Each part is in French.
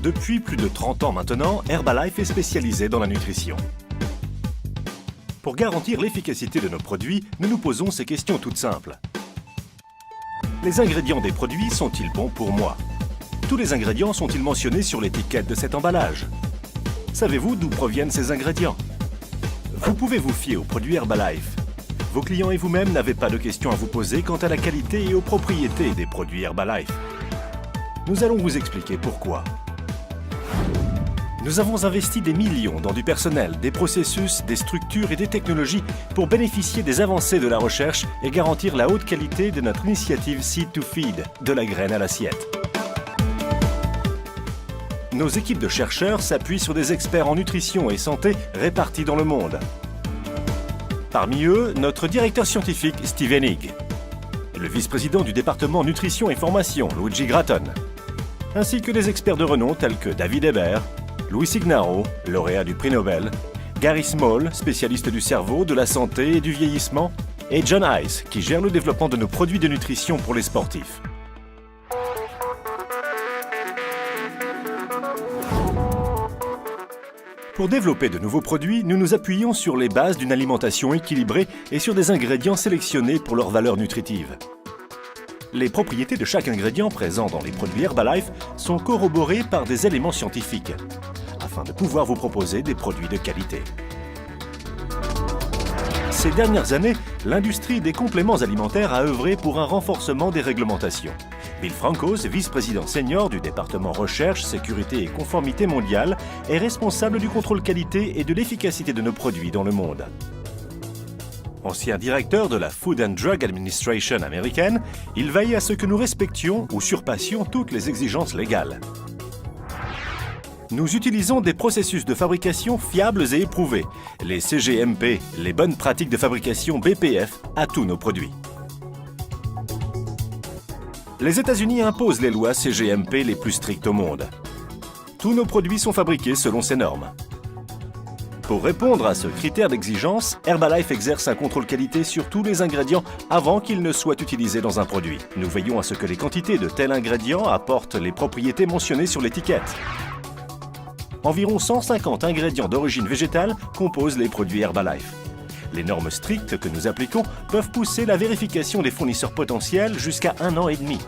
Depuis plus de 30 ans maintenant, Herbalife est spécialisé dans la nutrition. Pour garantir l'efficacité de nos produits, nous nous posons ces questions toutes simples. Les ingrédients des produits sont-ils bons pour moi? Tous les ingrédients sont-ils mentionnés sur l'étiquette de cet emballage? Savez-vous d'où proviennent ces ingrédients? Vous pouvez vous fier aux produits Herbalife. Vos clients et vous-même n'avez pas de questions à vous poser quant à la qualité et aux propriétés des produits Herbalife. Nous allons vous expliquer pourquoi. Nous avons investi des millions dans du personnel, des processus, des structures et des technologies pour bénéficier des avancées de la recherche et garantir la haute qualité de notre initiative Seed to Feed, de la graine à l'assiette. Nos équipes de chercheurs s'appuient sur des experts en nutrition et santé répartis dans le monde. Parmi eux, notre directeur scientifique Steve Enig, le vice-président du département nutrition et formation Luigi Gratton, ainsi que des experts de renom tels que David Hébert, Louis Signaro, lauréat du prix Nobel, Gary Small, spécialiste du cerveau, de la santé et du vieillissement, et John Heiss, qui gère le développement de nos produits de nutrition pour les sportifs. Pour développer de nouveaux produits, nous nous appuyons sur les bases d'une alimentation équilibrée et sur des ingrédients sélectionnés pour leur valeur nutritive. Les propriétés de chaque ingrédient présent dans les produits Herbalife sont corroborées par des éléments scientifiques, afin de pouvoir vous proposer des produits de qualité. Ces dernières années, l'industrie des compléments alimentaires a œuvré pour un renforcement des réglementations. Bill Frankos, vice-président senior du département Recherche, Sécurité et Conformité mondiale, est responsable du contrôle qualité et de l'efficacité de nos produits dans le monde. Ancien directeur de la Food and Drug Administration américaine, il veille à ce que nous respections ou surpassions toutes les exigences légales. Nous utilisons des processus de fabrication fiables et éprouvés, les CGMP, les bonnes pratiques de fabrication BPF, à tous nos produits. Les États-Unis imposent les lois CGMP les plus strictes au monde. Tous nos produits sont fabriqués selon ces normes. Pour répondre à ce critère d'exigence, Herbalife exerce un contrôle qualité sur tous les ingrédients avant qu'ils ne soient utilisés dans un produit. Nous veillons à ce que les quantités de tel ingrédient apportent les propriétés mentionnées sur l'étiquette. Environ 150 ingrédients d'origine végétale composent les produits Herbalife. Les normes strictes que nous appliquons peuvent pousser la vérification des fournisseurs potentiels jusqu'à 1 an et demi.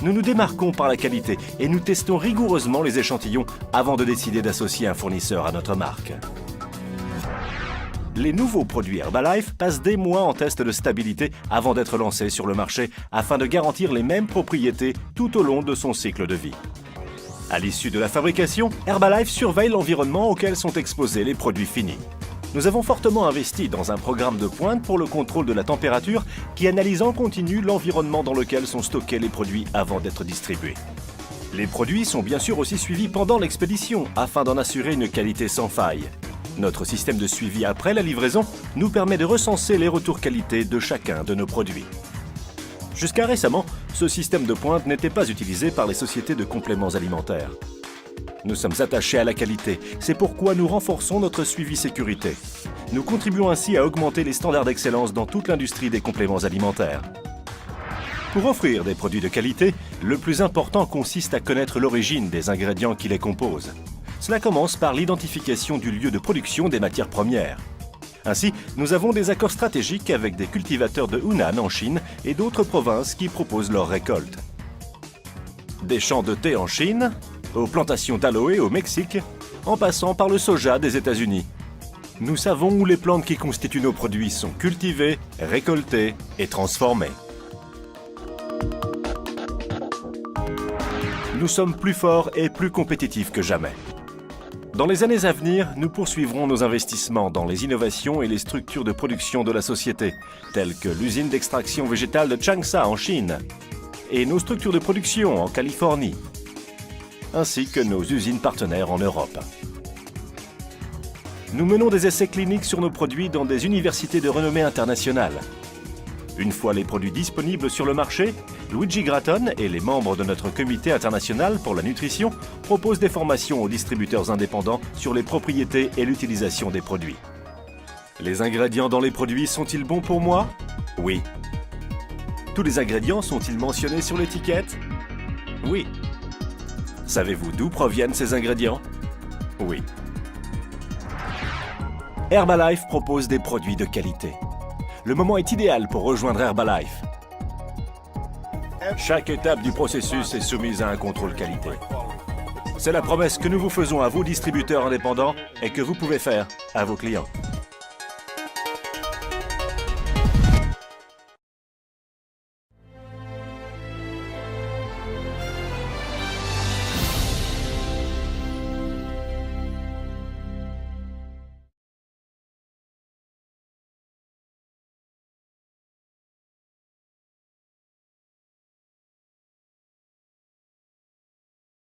Nous nous démarquons par la qualité et nous testons rigoureusement les échantillons avant de décider d'associer un fournisseur à notre marque. Les nouveaux produits Herbalife passent des mois en test de stabilité avant d'être lancés sur le marché afin de garantir les mêmes propriétés tout au long de son cycle de vie. À l'issue de la fabrication, Herbalife surveille l'environnement auquel sont exposés les produits finis. Nous avons fortement investi dans un programme de pointe pour le contrôle de la température qui analyse en continu l'environnement dans lequel sont stockés les produits avant d'être distribués. Les produits sont bien sûr aussi suivis pendant l'expédition afin d'en assurer une qualité sans faille. Notre système de suivi après la livraison nous permet de recenser les retours qualité de chacun de nos produits. Jusqu'à récemment, ce système de pointe n'était pas utilisé par les sociétés de compléments alimentaires. Nous sommes attachés à la qualité, c'est pourquoi nous renforçons notre suivi sécurité. Nous contribuons ainsi à augmenter les standards d'excellence dans toute l'industrie des compléments alimentaires. Pour offrir des produits de qualité, le plus important consiste à connaître l'origine des ingrédients qui les composent. Cela commence par l'identification du lieu de production des matières premières. Ainsi, nous avons des accords stratégiques avec des cultivateurs de Hunan en Chine et d'autres provinces qui proposent leurs récoltes. Des champs de thé en Chine, aux plantations d'aloe au Mexique, en passant par le soja des États-Unis. Nous savons où les plantes qui constituent nos produits sont cultivées, récoltées et transformées. Nous sommes plus forts et plus compétitifs que jamais. Dans les années à venir, nous poursuivrons nos investissements dans les innovations et les structures de production de la société, telles que l'usine d'extraction végétale de Changsha en Chine et nos structures de production en Californie, ainsi que nos usines partenaires en Europe. Nous menons des essais cliniques sur nos produits dans des universités de renommée internationale. Une fois les produits disponibles sur le marché, Luigi Gratton et les membres de notre comité international pour la nutrition proposent des formations aux distributeurs indépendants sur les propriétés et l'utilisation des produits. Les ingrédients dans les produits sont-ils bons pour moi? Oui. Tous les ingrédients sont-ils mentionnés sur l'étiquette? Oui. Savez-vous d'où proviennent ces ingrédients? Oui. Herbalife propose des produits de qualité. Le moment est idéal pour rejoindre Herbalife. Chaque étape du processus est soumise à un contrôle qualité. C'est la promesse que nous vous faisons à vos distributeurs indépendants et que vous pouvez faire à vos clients.